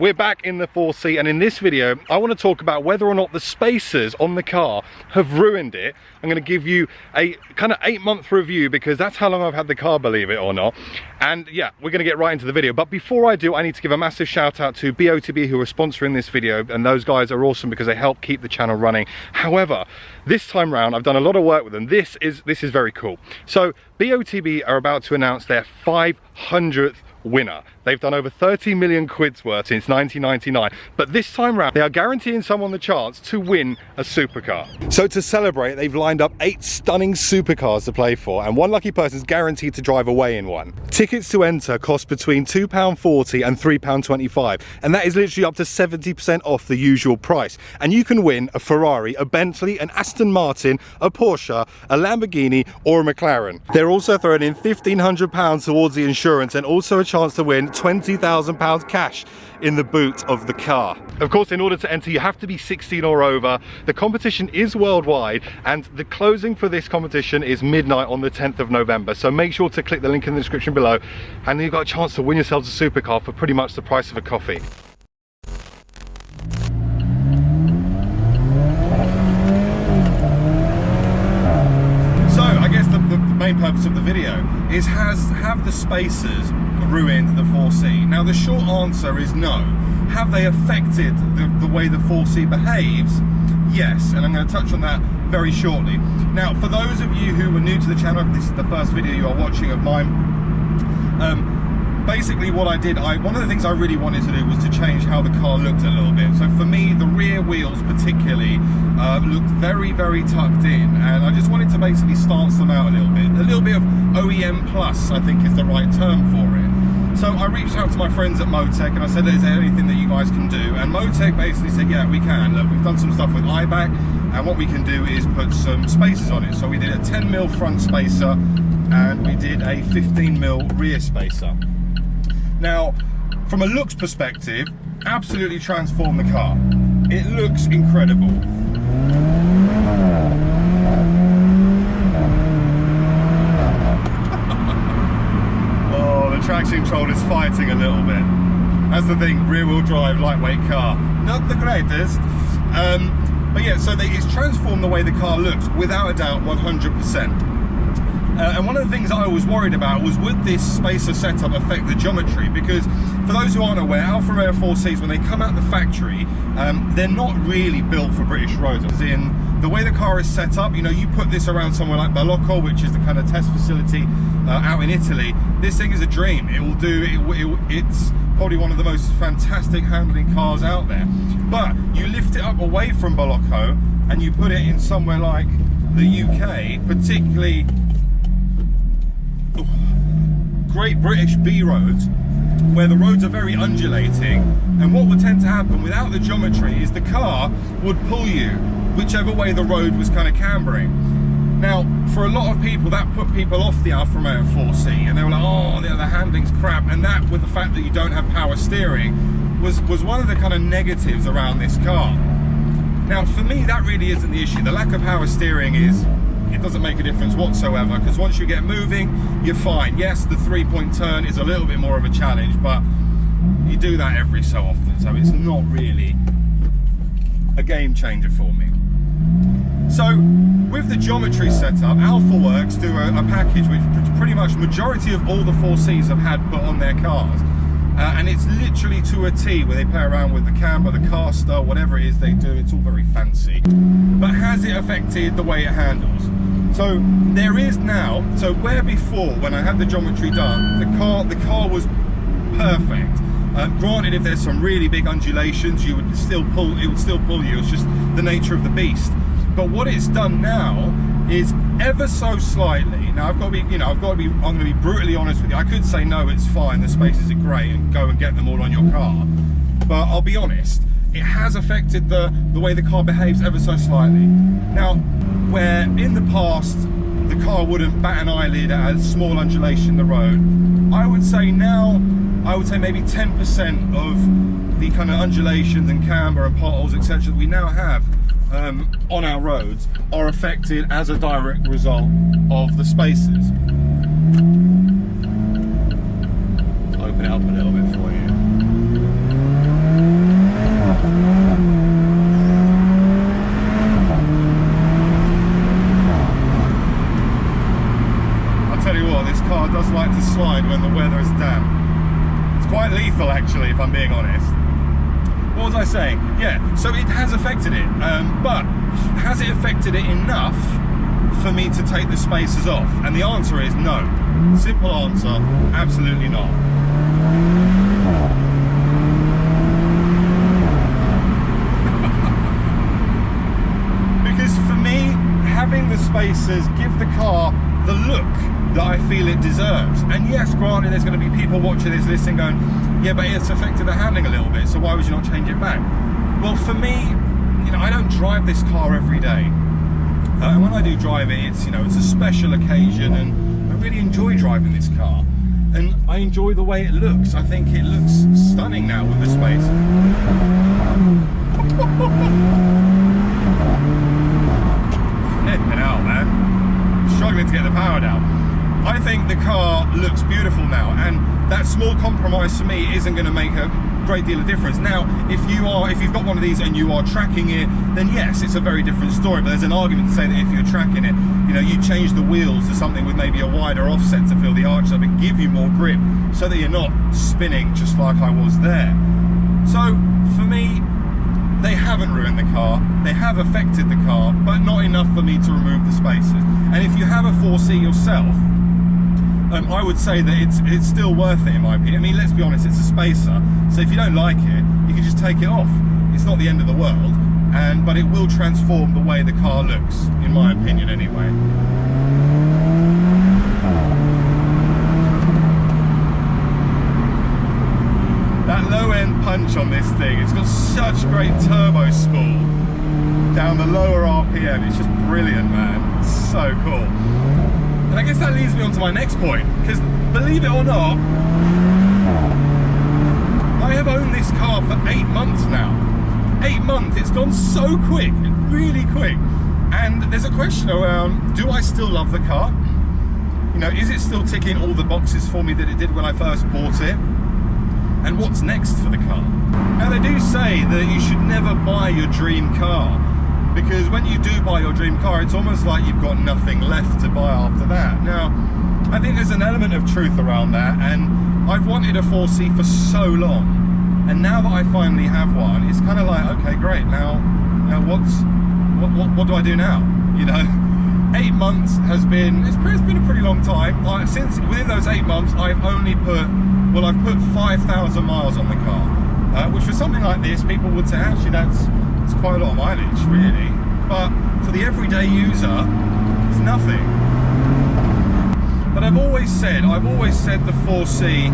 We're back in the 4C, and in this video I want to talk about whether or not the spacers on the car have ruined it. I'm going to give you a kind of 8-month review because that's how long I've had the car, believe it or not. And yeah, we're going to get right into the video. But before I do, I need to give a massive shout out to BOTB, who are sponsoring this video, and those guys are awesome because they help keep the channel running. However, this time round I've done a lot of work with them. This is very cool. So BOTB are about to announce their 500th winner. They've done over 30 million quid's worth since 1999, but this time round they are guaranteeing someone the chance to win a supercar. So to celebrate, they've lined up 8 stunning supercars to play for, and one lucky person is guaranteed to drive away in one. Tickets to enter cost between £2.40 and £3.25, and that is literally up to 70% off the usual price. And you can win a Ferrari, a Bentley, an Aston Martin, a Porsche, a Lamborghini or a McLaren. They're also throwing in £1,500 towards the insurance, and also a chance to win £20,000 cash in the boot of the car. Of course, in order to enter, you have to be 16 or over. The competition is worldwide, and the closing for this competition is midnight on the 10th of November. So make sure to click the link in the description below, and then you've got a chance to win yourselves a supercar for pretty much the price of a coffee. So I guess the main purpose of the video is have the spacers ruined the 4C? Now the short answer is no. Have they affected the way the 4C behaves? Yes, and I'm going to touch on that very shortly. Now for those of you who are new to the channel, this is the first video you are watching of mine. Basically what I did, one of the things I really wanted to do was to change how the car looked a little bit. So for me, the rear wheels particularly looked very, very tucked in, and I just wanted to basically stance them out a little bit. A little bit of OEM plus, I think, is the right term for it. So I reached out to my friends at Motec and I said, is there anything that you guys can do? And Motec basically said, yeah, we can. Look, we've done some stuff with iBack, and what we can do is put some spacers on it. So we did a 10mm front spacer and we did a 15mm rear spacer. Now, from a looks perspective, absolutely transformed the car. It looks incredible. Oh, the traction control is fighting a little bit. That's the thing, rear-wheel drive, lightweight car. Not the greatest. But yeah, so it's transformed the way the car looks, without a doubt, 100%. And one of the things I was worried about was, would this spacer setup affect the geometry? Because for those who aren't aware, Alfa Romeo 4Cs, when they come out the factory, they're not really built for British roads. As in, the way the car is set up, you know, you put this around somewhere like Balocco, which is the kind of test facility out in Italy, this thing is a dream. It will do, it's probably one of the most fantastic handling cars out there. But you lift it up away from Balocco and you put it in somewhere like the UK, particularly Great British B roads, where the roads are very undulating, and what would tend to happen without the geometry is the car would pull you whichever way the road was kind of cambering. Now, for a lot of people, that put people off the Alfa Romeo 4C, and they were like, oh, the handling's crap, and that, with the fact that you don't have power steering, was one of the kind of negatives around this car. Now, for me, that really isn't the issue. The lack of power steering it doesn't make a difference whatsoever, because once you get moving, you're fine. Yes, the 3-point turn is a little bit more of a challenge, but you do that every so often, so it's not really a game changer for me. So with the geometry setup, AlphaWorks do a package which pretty much majority of all the 4Cs have had put on their cars. And it's literally to a T, where they play around with the camber, the caster, whatever it is they do. It's all very fancy. But has it affected the way it handles? So there is now, so where before, when I had the geometry done, the car was perfect. Granted, if there's some really big undulations, it would still pull you. It's just the nature of the beast. But what it's done now is ever so slightly. Now I'm going to be brutally honest with you. I could say no, it's fine, the spaces are great, and go and get them all on your car. But I'll be honest, it has affected the way the car behaves ever so slightly. Now, where in the past the car wouldn't bat an eyelid at a small undulation in the road, I would say now, maybe 10% of the kind of undulations and camber and potholes, etc., that we now have on our roads are affected as a direct result of the spacers. Open it up a little bit for you. being honest. What was I saying? Yeah, so it has affected it, but has it affected it enough for me to take the spacers off? And the answer is no. Simple answer, absolutely not. Because for me, having the spacers give the car the look that I feel it deserves. And yes, granted, there's going to be people watching this listening going, yeah, but it's affected the handling a little bit, so why would you not change it back? Well, for me, you know, I don't drive this car every day. And when I do drive it, it's, you know, it's a special occasion, and I really enjoy driving this car. And I enjoy the way it looks. I think it looks stunning now with the space. Flipping out, man. Struggling to get the power down. I think the car looks beautiful now, and that small compromise for me isn't going to make a great deal of difference. Now, if you've got one of these and you are tracking it, then yes, it's a very different story. But there's an argument to say that if you're tracking it, you know, you change the wheels to something with maybe a wider offset to fill the arch up and give you more grip, so that you're not spinning just like I was there. So for me, they haven't ruined the car, they have affected the car, but not enough for me to remove the spacers. And if you have a 4C yourself, I would say that it's still worth it in my opinion. I mean, let's be honest, it's a spacer, so if you don't like it, you can just take it off. It's not the end of the world, but it will transform the way the car looks, in my opinion anyway. That low end punch on this thing, it's got such great turbo spool down the lower RPM, it's just brilliant, man. It's so cool. And I guess that leads me on to my next point, because believe it or not, I have owned this car for 8 months now. 8 months, it's gone so quick, really quick. And there's a question around, do I still love the car? You know, is it still ticking all the boxes for me that it did when I first bought it? And what's next for the car? Now, they do say that you should never buy your dream car, because when you do buy your dream car, it's almost like you've got nothing left to buy after that. Now, I think there's an element of truth around that, and I've wanted a 4C for so long, and now that I finally have one, it's kind of like, okay, great, now what do I do now? You know, 8 months has been, it's been a pretty long time. Since within those 8 months, I've put 5,000 miles on the car, which for something like this, people would say, actually, that's quite a lot of mileage, really. But for the everyday user, it's nothing. But I've always said the 4C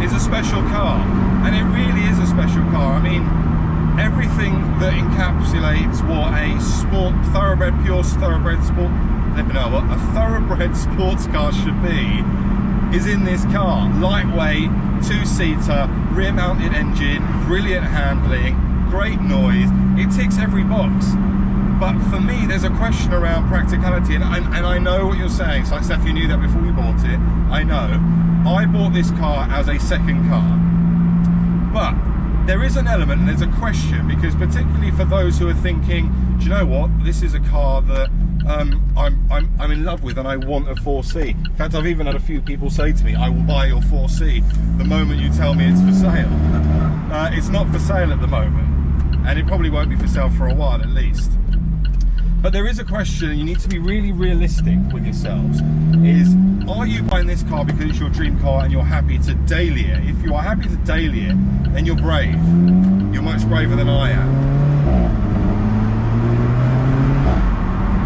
is a special car, and it really is a special car. I mean, everything that encapsulates what a thoroughbred sports car should be is in this car. Lightweight, 2-seater, rear-mounted engine, brilliant handling, great noise. It ticks every box. But for me, there's a question around practicality, and I know what you're saying. It's like, Stef, you knew that before we bought it. I know. I bought this car as a second car. But there is an element, and there's a question, because particularly for those who are thinking, do you know what, this is a car that I'm in love with and I want a 4C. In fact, I've even had a few people say to me, I will buy your 4C the moment you tell me it's for sale. It's not for sale at the moment, and it probably won't be for sale for a while at least. But there is a question, you need to be really realistic with yourselves, is, are you buying this car because it's your dream car and you're happy to daily it? If you are happy to daily it, then you're brave. You're much braver than I am.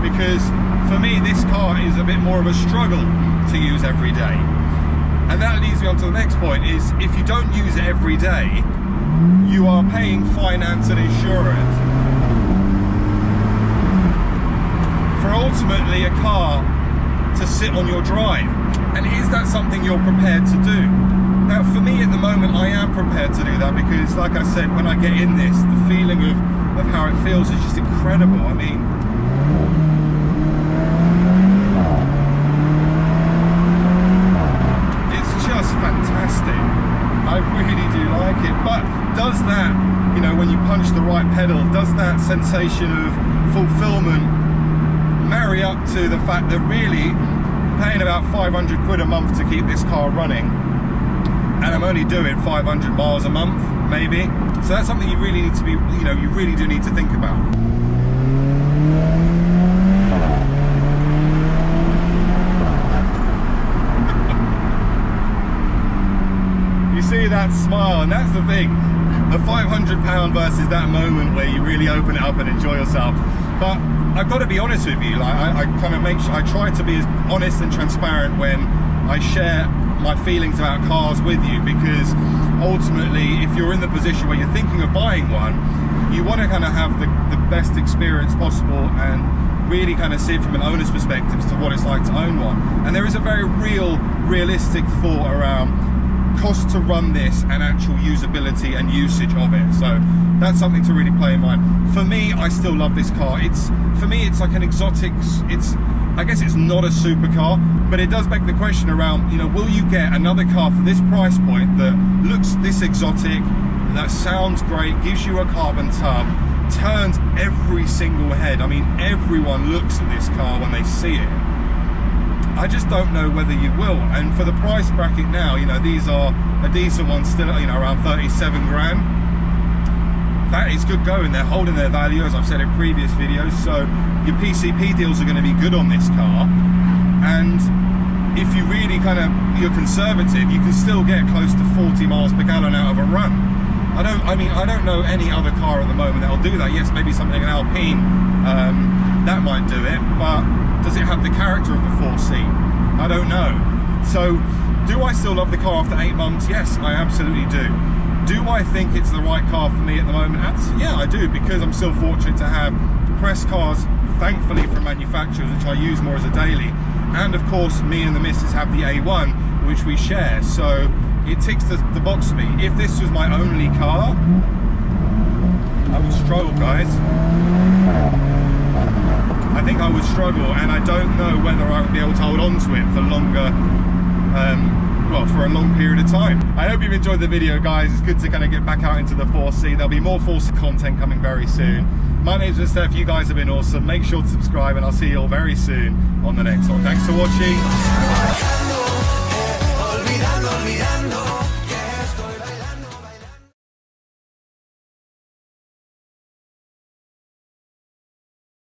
Because for me, this car is a bit more of a struggle to use every day. And that leads me on to the next point, is if you don't use it every day, you are paying finance and insurance for ultimately a car to sit on your drive. And is that something you're prepared to do? Now, for me at the moment, I am prepared to do that, because like I said, when I get in this, the feeling of how it feels is just incredible. I mean, it's just fantastic. I really do like it. But does that, you know, when you punch the right pedal, does that sensation of fulfillment marry up to the fact that really paying about 500 quid a month to keep this car running I'm only doing 500 miles a month, maybe. So that's something you really need to be, you know, you really do need to think about. You see that smile, and that's the thing. The £500 versus that moment where you really open it up and enjoy yourself. But I've got to be honest with you, like I kind of I try to be as honest and transparent when I share my feelings about cars with you, because ultimately if you're in the position where you're thinking of buying one, you want to kind of have the best experience possible and really kind of see it from an owner's perspective as to what it's like to own one. And there is a very realistic thought around cost to run this and actual usability and usage of it. So that's something to really play in mind. For me, I still love this car. For me it's like an exotic, I guess it's not a supercar, but it does beg the question around, you know, will you get another car for this price point that looks this exotic, that sounds great, gives you a carbon tub, turns every single head. I mean, everyone looks at this car when they see it. I just don't know whether you will. And for the price bracket now, you know, these are a decent one, still, you know, around 37 grand. That is good going. They're holding their value, as I've said in previous videos. So your PCP deals are going to be good on this car. And if you really you're conservative, you can still get close to 40 miles per gallon out of a run. I don't know any other car at the moment that'll do that. Yes, maybe something like an Alpine, that might do it, but does it have the character of the 4C? I don't know. So, do I still love the car after 8 months? Yes, I absolutely do. Do I think it's the right car for me at the moment? Yeah, I do, because I'm still fortunate to have press cars, thankfully, from manufacturers, which I use more as a daily. And of course, me and the missus have the A1, which we share. So, it ticks the box for me. If this was my only car, I would struggle, guys. I think I would struggle, and I don't know whether I would be able to hold on to it for longer, well, for a long period of time. I hope you've enjoyed the video, guys. It's good to kind of get back out into the 4C. There'll be more 4C content coming very soon. My name's Stef. You guys have been awesome. Make sure to subscribe, and I'll see you all very soon on the next one. Thanks for watching.